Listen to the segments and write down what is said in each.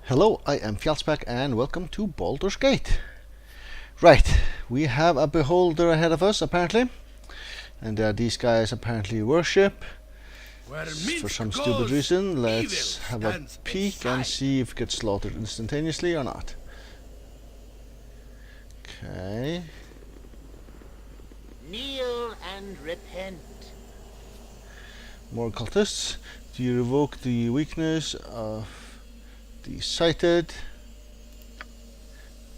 Hello, I am Fjallsback and welcome to Baldur's Gate. Right, we have a beholder ahead of us apparently, and these guys apparently worship for some stupid reason. Let's have a peek and see if it gets slaughtered instantaneously or not. Okay. Kneel and repent. More cultists. Do you revoke the weakness of the sighted?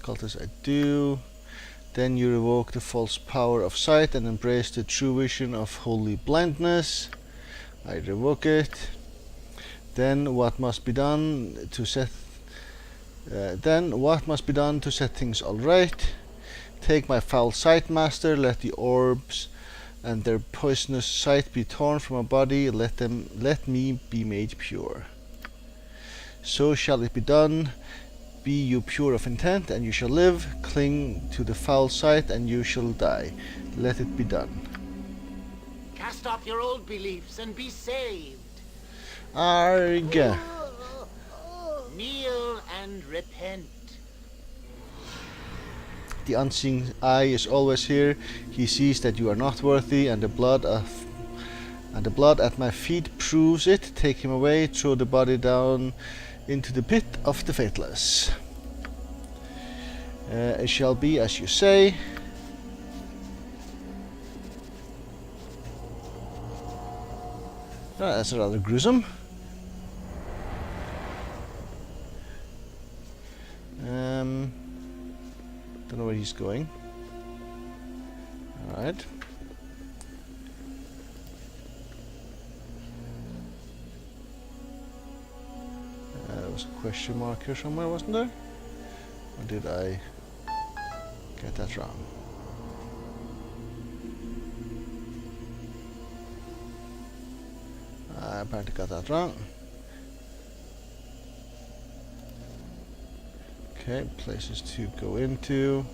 Cultists, I do. Then you revoke the false power of sight and embrace the true vision of holy blindness. I revoke it. Then what must be done to set things all right? Take my foul sight, master. Let the orbs and their poisonous sight be torn from my body. Let me be made pure. So shall it be done. Be you pure of intent, and you shall live. Cling to the foul sight, and you shall die. Let it be done. Cast off your old beliefs and be saved. Arg. Kneel and repent. The unseen eye is always here. He sees that you are not worthy, and the blood at my feet proves it. Take him away. Throw the body down into the pit of the faithless. It shall be as you say. That's rather gruesome. Don't know where he's going. Alright. There was a question mark here somewhere, wasn't there? Or did I get that wrong? I apparently got that wrong. Okay, places to go into.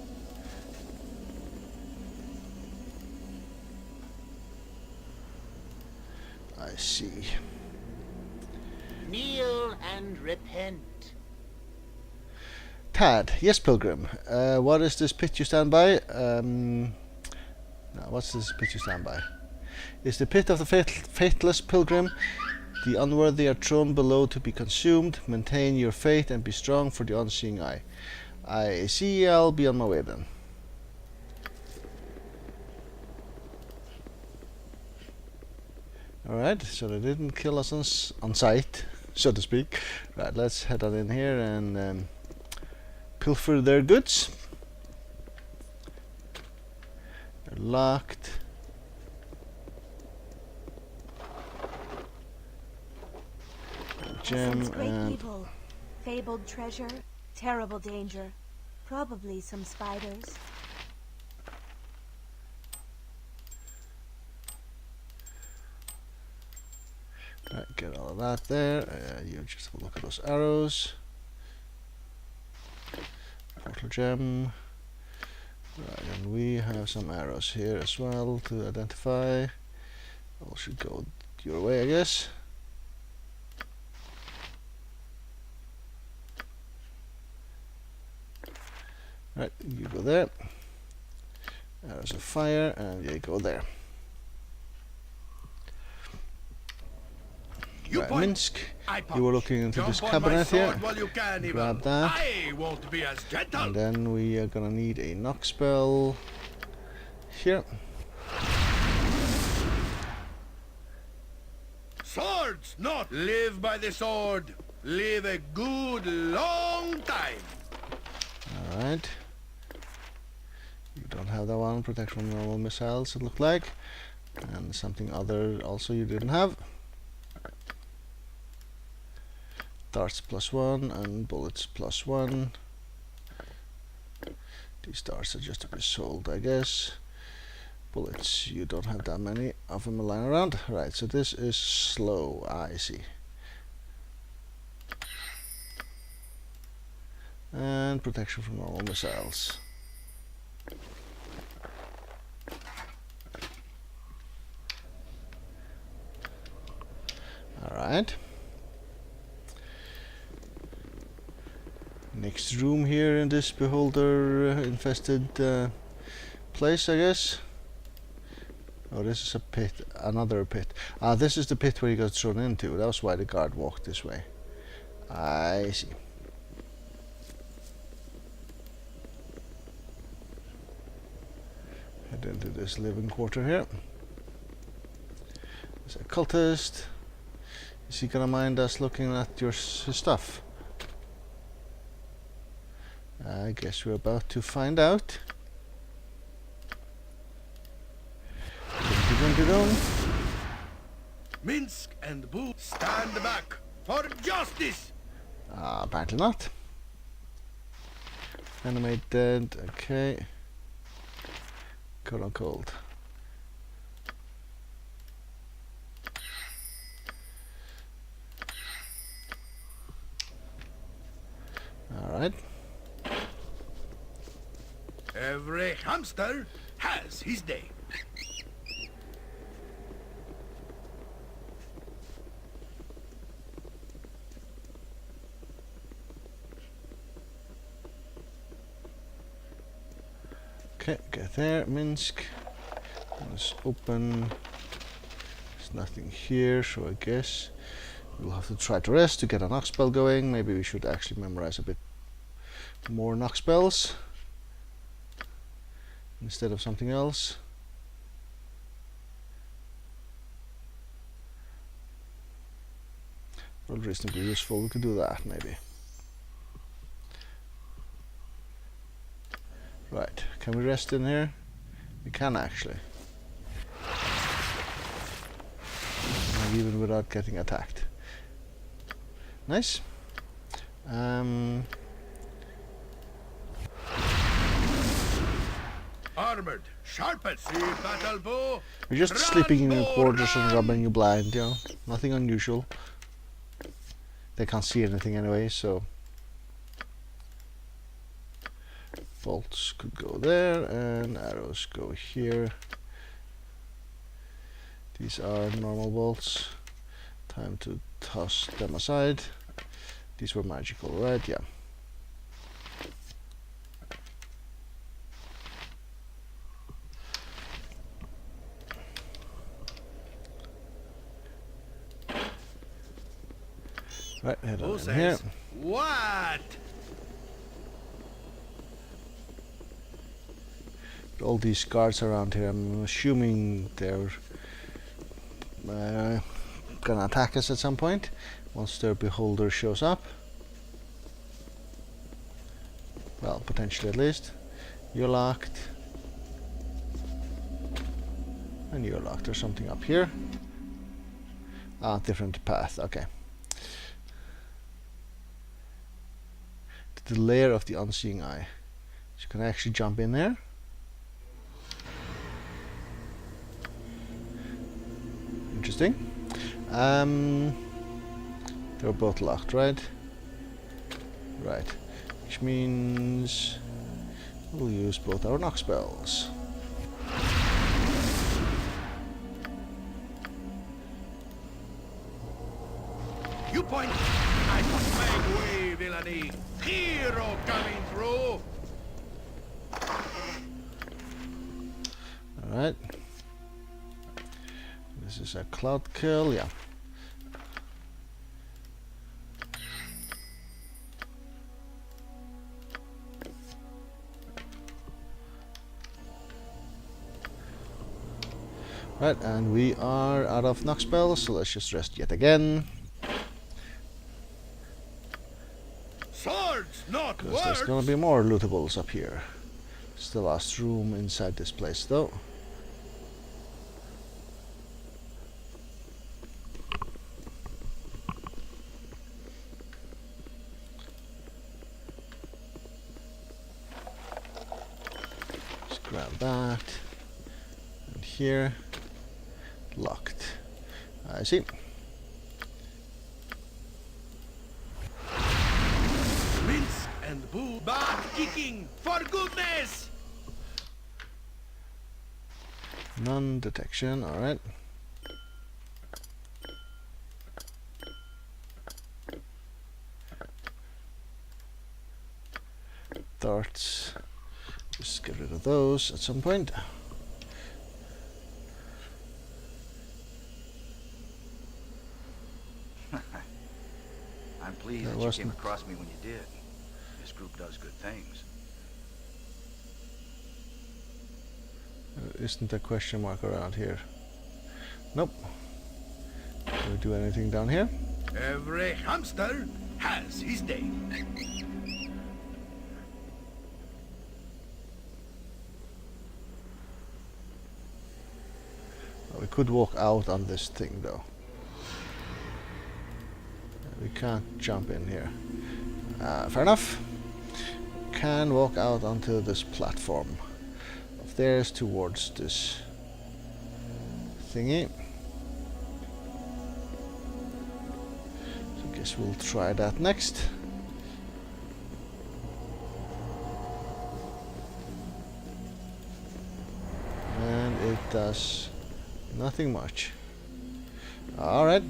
I see. Kneel and repent. Tad, yes, Pilgrim. What is this pit you stand by? No, what's this pit you stand by? It's the pit of the faithless, Pilgrim. The unworthy are thrown below to be consumed. Maintain your faith and be strong for the unseeing eye. I see. I'll be on my way then. Alright, so they didn't kill us on sight, so to speak. Right, let's head on in here and pilfer their goods. They're locked. Gem and evil, fabled treasure, terrible danger, probably some spiders. right, get all of that there. You just have a look at those arrows. Portal gem. Right, and we have some arrows here as well to identify. All should go your way, I guess. Right, you go there. Arrows of fire, and you go there. Right, Minsk, you were looking into this cabinet here. Grab that. And then we are gonna need a knock spell here. Swords not live by the sword. Live a good long time. Alright. You don't have that one. Protection from normal missiles, it looked like. And something other also you didn't have. Darts +1 and bullets +1. These darts are just to be sold, I guess. Bullets, you don't have that many of them lying around. Right, so this is slow. I see. And protection from normal missiles. Alright. Next room here in this beholder infested place, I guess. Oh, this is a pit, another pit. Ah, this is the pit where he got thrown into. That was why the guard walked this way. I see. Head into this living quarter here. There's a cultist. Is he gonna mind us looking at your stuff? I guess we're about to find out. Dun-dun-dun-dun-dun. Minsk and Boo, stand back for justice! Apparently not. Enemy dead, okay. Cold on cold. Alright. Every hamster has his day. Okay, get there, Minsk. Let's open. There's nothing here, so I guess we'll have to try to rest to get a knock spell going. Maybe we should actually memorize a bit more knock spells instead of something else. Well, reasonably useful. We could do that maybe. Right, can we rest in here? We can actually. Even without getting attacked. Nice. Armored, sharpened, see battle bow. We're just sleeping in your quarters and rubbing you blind, you know. Nothing unusual. They can't see anything anyway, so bolts could go there and arrows go here. These are normal bolts. Time to toss them aside. These were magical, right? Yeah. Right, head on in here. What? All these guards around here, I'm assuming they're gonna attack us at some point once their beholder shows up. Well, potentially at least. You're locked. And you're locked. There's something up here. Ah, different path. Okay. The lair of the unseeing eye. So you can actually jump in there. Interesting. They're both locked, right? Right. Which means we'll use both our knock spells. You point, I point my way, villainy. Hero coming through. Alright. This is a cloud kill, yeah. Right, and we are out of knock spells, so let's just rest yet again. Swords, not Because there's words. gonna be more lootables up here. It's the last room inside this place, though. Just grab that. And here. Locked. I see. Minsk and Boo, butt kicking, for goodness. Non-detection, alright. darts. Just get rid of those at some point. I'm pleased that you came across me when you did. This group does good things. Isn't a question mark around here? Nope. Can we do anything down here? Every hamster has his day. We could walk out on this thing though. We can't jump in here. Fair enough. Can walk out onto this platform of theirs towards this thingy. So I guess we'll try that next. And it does nothing much. Alright.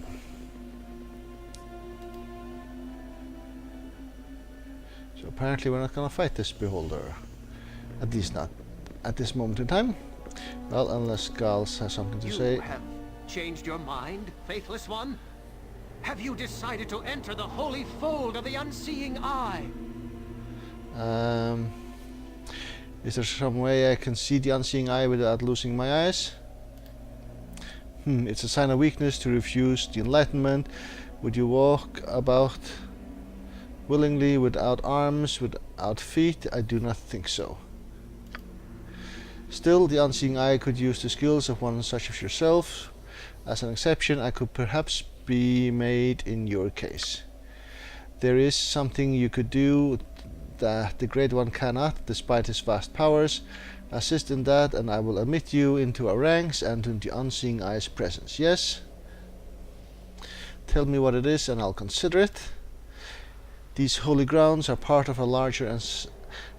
So apparently we're not gonna fight this beholder. At least not at this moment in time. Well, unless Gals has something to say. You have changed your mind, faithless one? Have you decided to enter the holy fold of the unseeing eye? Is there some way I can see the unseeing eye without losing my eyes? It's a sign of weakness to refuse the enlightenment. Would you walk about willingly without arms, without feet? I do not think so. Still, the unseeing eye could use the skills of one such as yourself. As an exception, I could perhaps be made in your case. There is something you could do that the Great One cannot, despite his vast powers. Assist in that, and I will admit you into our ranks and into the unseeing eye's presence. Yes? Tell me what it is, and I'll consider it. These holy grounds are part of a larger and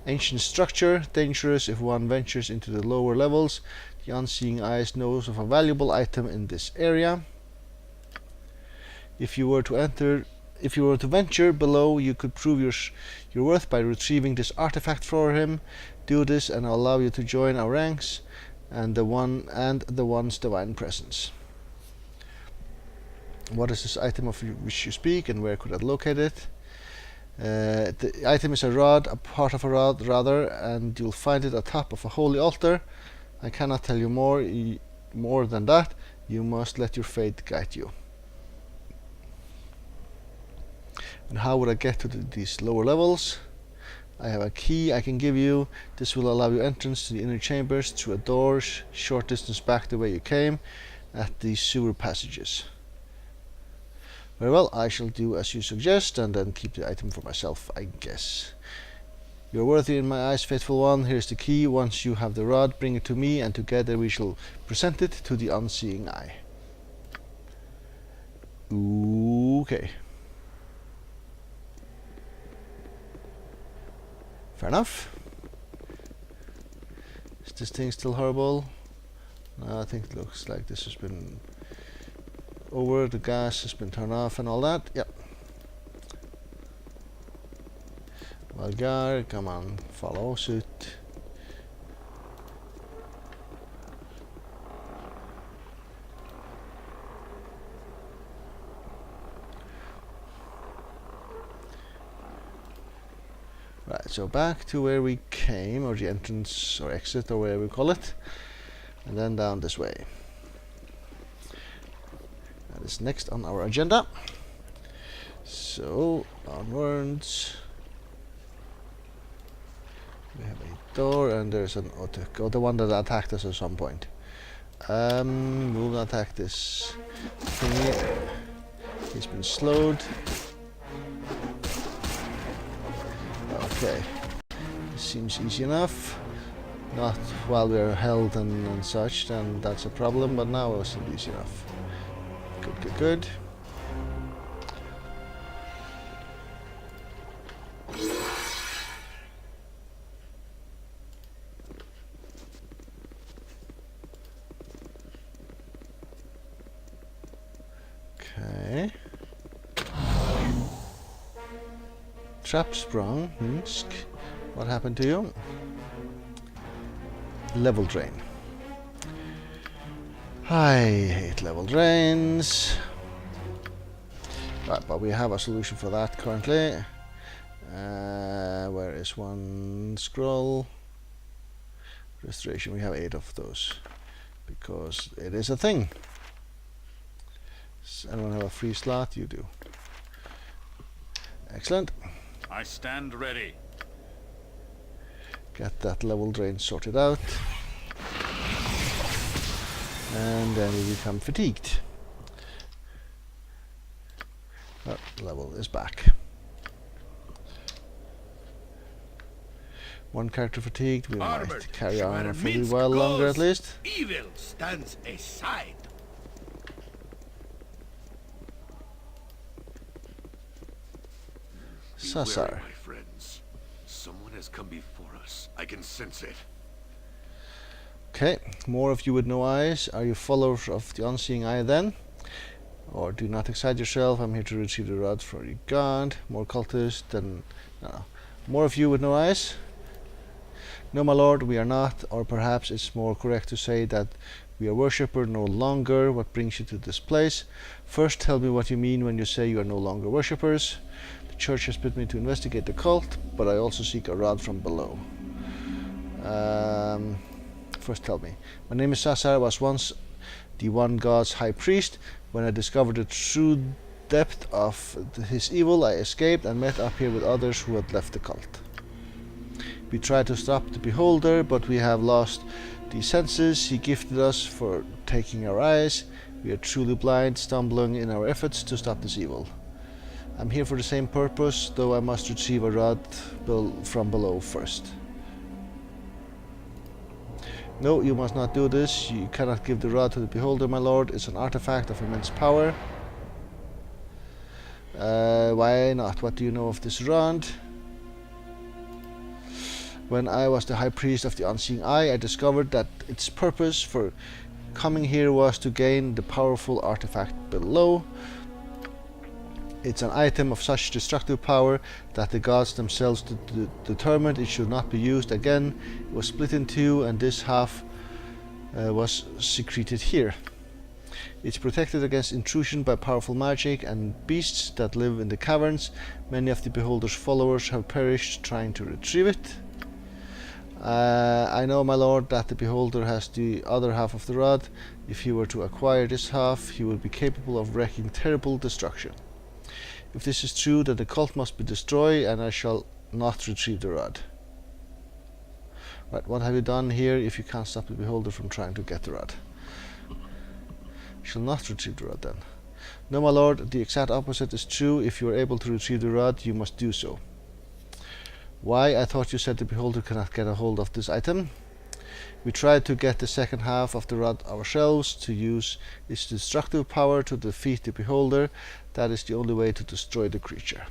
ancient structure, dangerous if one ventures into the lower levels. The unseeing eyes knows of a valuable item in this area. If you were to venture below, you could prove your worth by retrieving this artifact for him. Do this, and I'll allow you to join our ranks and the one's divine presence. What is this item of which you speak, and where could I locate it? The item is a rod, a part of a rod rather, and you'll find it atop of a holy altar. I cannot tell you more than that. You must let your fate guide you. And how would I get to these lower levels? I have a key I can give you. This will allow you entrance to the inner chambers through a door short distance back the way you came, at these sewer passages. Very well, I shall do as you suggest, and then keep the item for myself, I guess. You are worthy in my eyes, faithful one. Here's the key. Once you have the rod, bring it to me, and together we shall present it to the unseeing eye. Okay. Fair enough. Is this thing still horrible? No, I think it looks like this has been over. The gas has been turned off and all that. Yep. Valgar, come on, follow suit. Right, so back to where we came, or the entrance or exit, or whatever we call it, and then down this way. That is next on our agenda. So onwards. We have a door, and there's an Otuk, the one that attacked us at some point. We'll attack this thingy. He's been slowed. Okay, this seems easy enough. Not while we're held and such, then that's a problem, but now it seems easy enough. Good, good, good. Okay. Trap sprung, What happened to you? Level drain. I hate level drains. Right, but we have a solution for that currently. Where is one scroll? Restoration. We have 8 of those because it is a thing. Does anyone have a free slot? You do. Excellent. I stand ready. Get that level drain sorted out. And then we become fatigued. That level is back. One character fatigued. We might carry on a fairly while longer at least. Evil stands aside. Sassar. My friends. Someone has come before us. I can sense it. Okay, more of you with no eyes. Are you followers of the Unseeing Eye then? Or do not excite yourself. I'm here to retrieve the rod for you god. More cultists than... No. More of you with no eyes? No, my lord, we are not. Or perhaps it's more correct to say that we are worshipper no longer. What brings you to this place? First, tell me what you mean when you say you are no longer worshippers. The church has put me to investigate the cult, but I also seek a rod from below. First tell me. My name is Sassar. I was once the one god's high priest. When I discovered the true depth of his evil, I escaped and met up here with others who had left the cult. We tried to stop the beholder, but we have lost the senses he gifted us for taking our eyes. We are truly blind, stumbling in our efforts to stop this evil. I'm here for the same purpose, though I must retrieve a rod from below first. No, you must not do this. You cannot give the rod to the beholder, my lord. It's an artifact of immense power. Why not? What do you know of this rod? When I was the high priest of the Unseeing Eye, I discovered that its purpose for coming here was to gain the powerful artifact below. It's an item of such destructive power that the gods themselves determined it should not be used again. It was split in two, and this half was secreted here. It's protected against intrusion by powerful magic and beasts that live in the caverns. Many of the beholder's followers have perished trying to retrieve it. I know, my lord, that the beholder has the other half of the rod. If he were to acquire this half, he would be capable of wreaking terrible destruction. If this is true, then the cult must be destroyed, and I shall not retrieve the rod. Right, what have you done here if you can't stop the beholder from trying to get the rod? Shall not retrieve the rod then. No, my lord, the exact opposite is true. If you are able to retrieve the rod, you must do so. Why? I thought you said the beholder cannot get a hold of this item. We tried to get the second half of the rod ourselves, to use its destructive power to defeat the beholder. That is the only way to destroy the creature.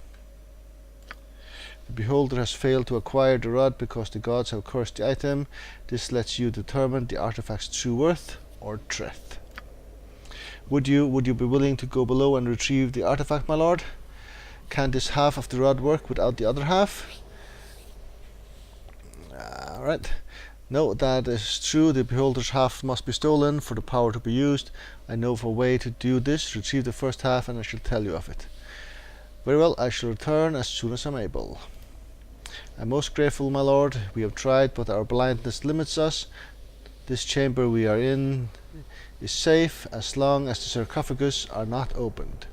The beholder has failed to acquire the rod because the gods have cursed the item. This lets you determine the artifact's true worth or threat. Would you be willing to go below and retrieve the artifact, my lord? Can this half of the rod work without the other half? Alright. No, that is true. The beholder's half must be stolen for the power to be used. I know of a way to do this. Retrieve the first half and I shall tell you of it. Very well, I shall return as soon as I'm able. I'm most grateful, my lord. We have tried, but our blindness limits us. This chamber we are in is safe as long as the sarcophagus are not opened.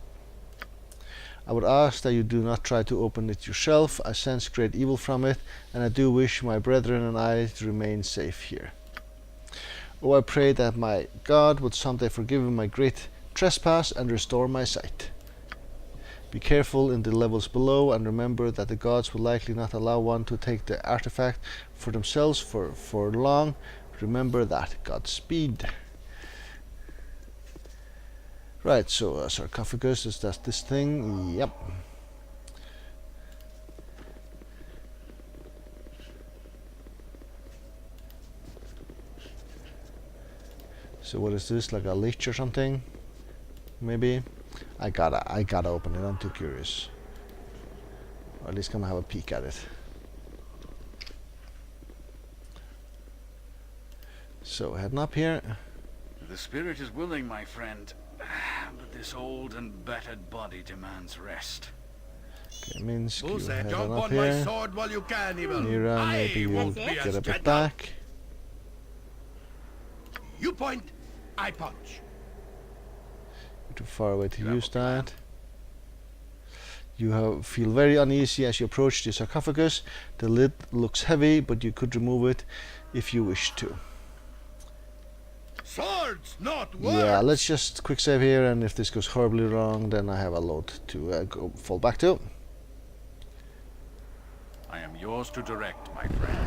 I would ask that you do not try to open it yourself. I sense great evil from it, and I do wish my brethren and I to remain safe here. Oh, I pray that my God would someday forgive my great trespass and restore my sight. Be careful in the levels below, and remember that the gods will likely not allow one to take the artifact for themselves for long. Remember that. Godspeed. Right, so sarcophagus, is that this thing? Yep. So what is this, like a leech or something? Maybe? I gotta open it, I'm too curious. Or at least come have a peek at it. So heading up here. The spirit is willing, my friend, but this old and battered body demands rest. Okay, Minsk, you Bullseye, head jump on up on my here. sword while you can, evil. Mira, maybe you won't That's be it? get as a bit gentle. back. You point, I punch. You're too far away to You have use a plan? that. You feel very uneasy as you approach the sarcophagus. The lid looks heavy, but you could remove it if you wish to. Swords, not words. Yeah, let's just quick save here, and if this goes horribly wrong, then I have a load to fall back to. I am yours to direct, my friend.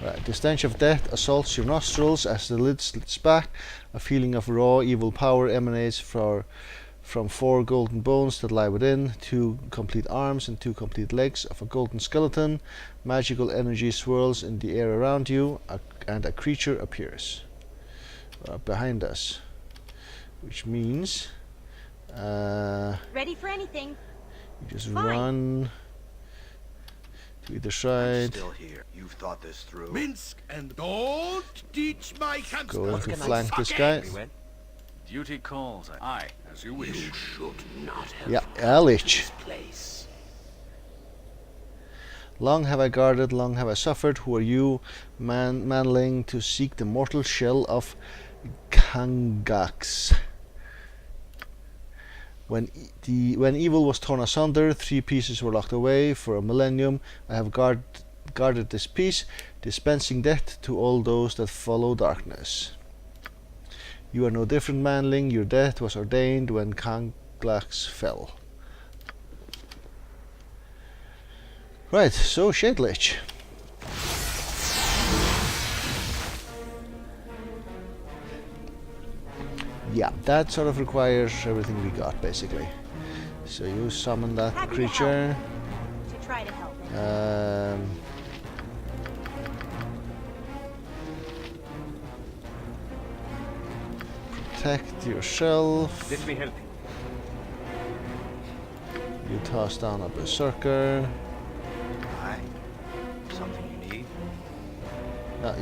Right, the stench of death assaults your nostrils as the lid slits back. A feeling of raw, evil power emanates from 4 golden bones that lie within, 2 complete arms and 2 complete legs of a golden skeleton. Magical energy swirls in the air around you, and a creature appears behind us, which means Ready for anything. you just Fine. run to either I'm side, still here. You've thought this through. Minsk, and don't teach my go in conspiracy. to flank this guy. Duty calls. Aye, as you wish. You should not have Yeah, come a to lich. this place. Long have I guarded, long have I suffered. Who are you, manling to seek the mortal shell of Kangax? When evil was torn asunder, 3 pieces were locked away. For a millennium I have guarded this piece, dispensing death to all those that follow darkness. You are no different, manling. Your death was ordained when Kangax fell. Right, so Shade Lich. Yeah, that sort of requires everything we got, basically. So you summon that Happy to creature. To try to help it. Protect yourself. Let me help you. You toss down a berserker. Aye. Something you need?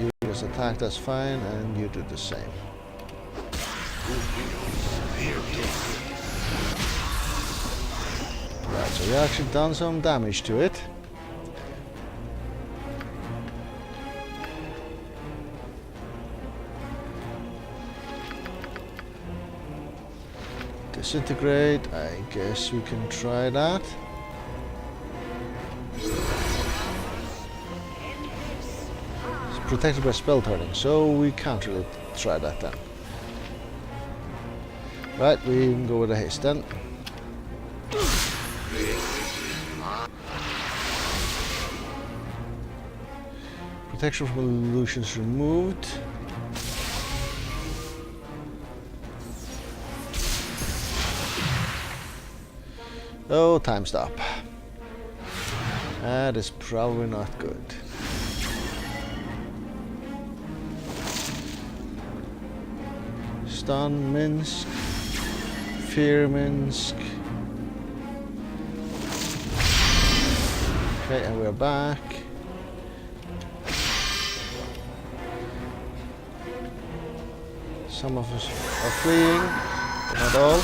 You just attack, that's fine, and you do the same. Right, so we actually done some damage to it. Disintegrate, I guess we can try that. It's protected by spell turning, so we can't really try that then. Right, we can go with a haste then. Protection from illusions removed. Oh, time stop. That is probably not good. Stun Minsk. Fear Minsk. Okay, and we're back. Some of us are fleeing, but not all.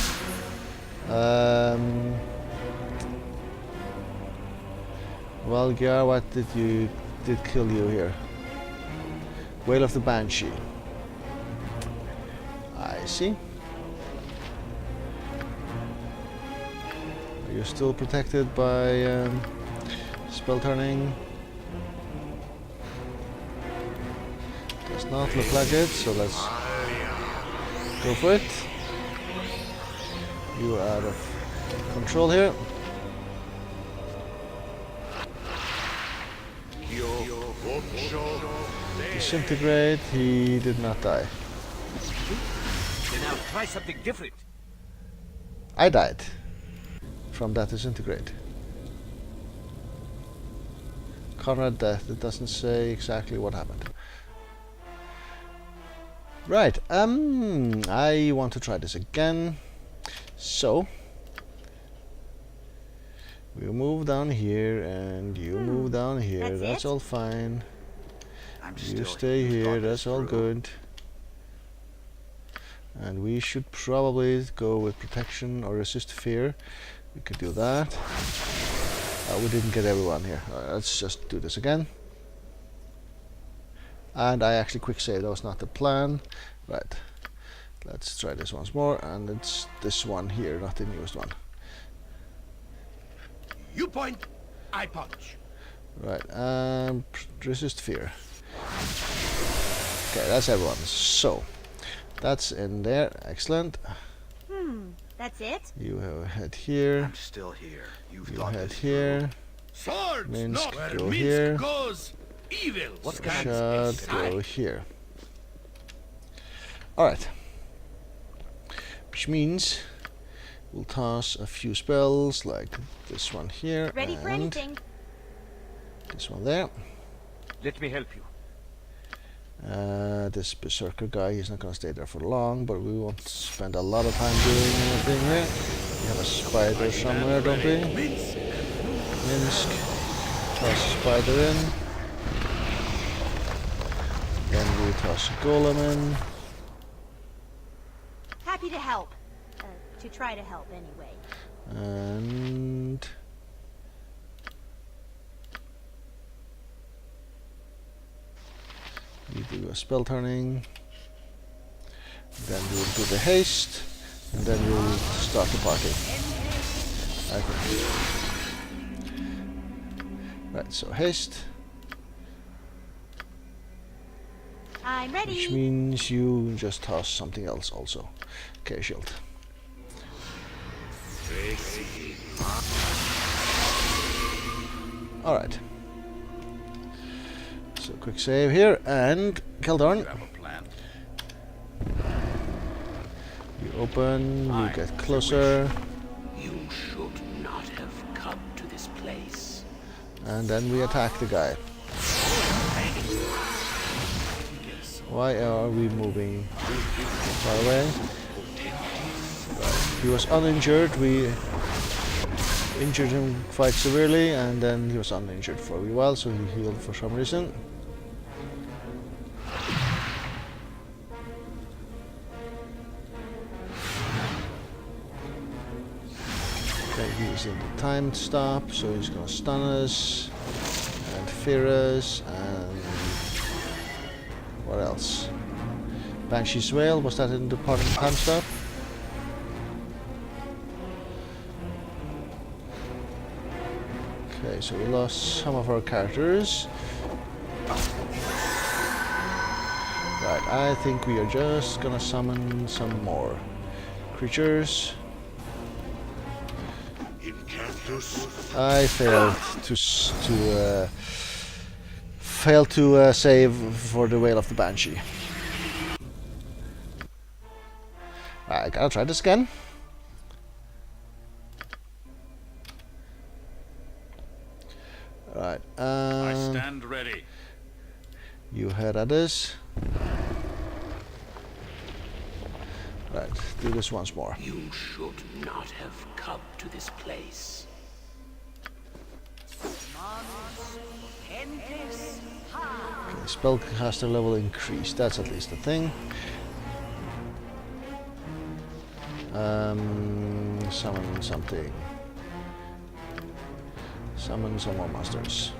Well, Gyar, what did kill you here? Wail of the Banshee. I see. Are you still protected by spell turning? Does not look like it, so let's go for it. You are out of control here. Disintegrate, he did not die. Then I'll try something different. I died from that disintegrate. Conrad death, it doesn't say exactly what happened. Right, I want to try this again. So, we move down here and you move down here, That's that's it? all fine. You stay here, that's all good. And we should probably go with protection or resist fear. We could do that. We didn't get everyone here. Let's just do this again. And I actually quick saved, that was not the plan. Right. Let's try this once more, and it's this one here, not the newest one. You point, I punch. Right, resist fear. Okay, that's everyone. So, that's in there. Excellent. That's it? You head here. I'm still here. You head here. Swords, Minsk, where go Minsk here. goes, evil stands Shad, aside. go here. Alright. Which means we'll toss a few spells like this one here. Ready for and anything. this one there. Let me help you. This berserker guy, he's not gonna stay there for long, but we won't spend a lot of time doing anything here. We have a spider somewhere, don't we? Minsk. Toss a spider in. Then we toss a golem in. Happy to help. To try to help anyway. And we do a spell turning. Then we'll do the haste, and then we'll start the party. I think. Right, so haste, I'm ready. which means you just toss something else also. Okay, shield. Alright. So quick save here, and Keldorn. Have a plan. You open, you get closer, You should not have come to this place. and then we attack the guy. Why are we moving far away? Right. He was uninjured, we injured him quite severely, and then he was uninjured for a wee while, so he healed for some reason. Okay, he's in the time stop, so he's gonna stun us and fear us, and what else? Banshee's Wail, was that in the part of the time stop? Okay, so we lost some of our characters. Right, I think we are just gonna summon some more creatures. I failed to save for the Wail of the Banshee. I gotta try this again. Right, I stand ready. you head at this. Right, do this once more. You should not have come to this place. Okay, spellcaster level increased, that's at least a thing. Summon something. Summon some more monsters.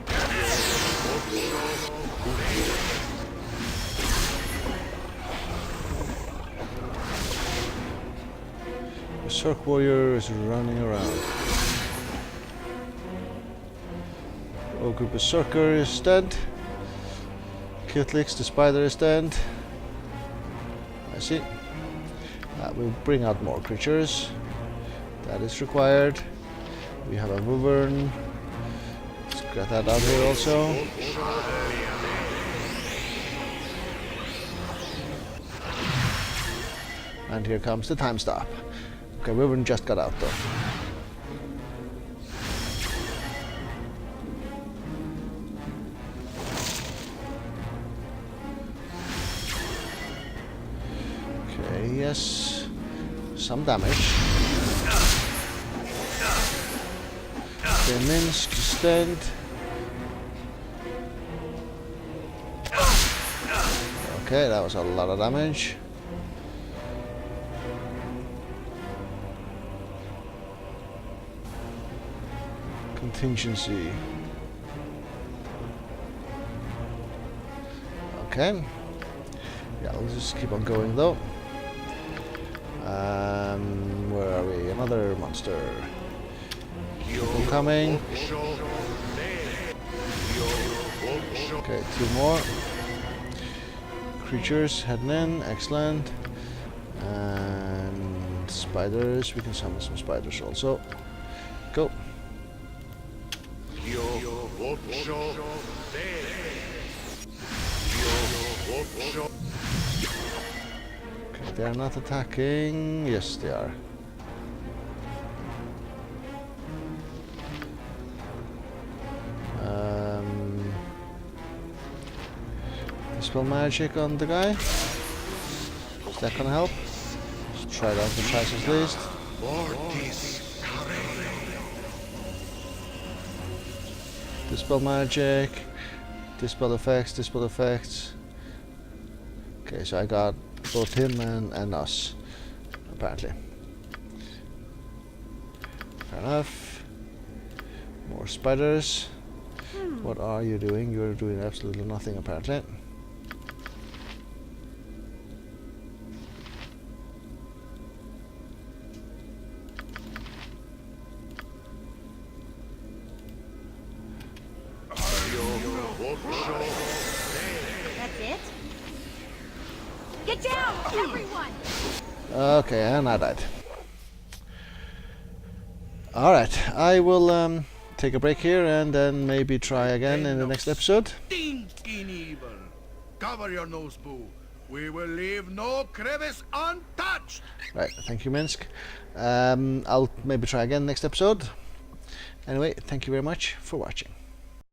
Berserk warrior is running around. Ogre Berserker is dead. Kutlix the spider is dead. I see. We'll bring out more creatures. That is required. We have a wyvern. Let's get that out here also. And here comes the time stop. Okay, wyvern just got out though. Okay, yes, some damage. Okay, Minsk is dead. Okay, that was a lot of damage. Contingency. Okay. Yeah, let's just keep on going though. Where are we? Another monster. People coming. Okay, 2 more. Creatures heading in. Excellent. And spiders. We can summon some spiders also. Go. Okay, they're not attacking. Yes, they are. Dispel magic on the guy. Is that gonna help? Let's try it out for twice at least. Dispel magic. Dispel effects, dispel effects. Okay, so I got both him and us, apparently. Fair enough. More spiders. What are you doing? You're doing absolutely nothing, apparently. That's it? Get down, everyone! Okay, and I died. Alright, I will take a break here and then maybe try again in the next episode. Stinking evil. Cover your nose, Boo. We will leave no crevice untouched. Right, thank you, Minsk. I'll maybe try again next episode. Anyway, thank you very much for watching.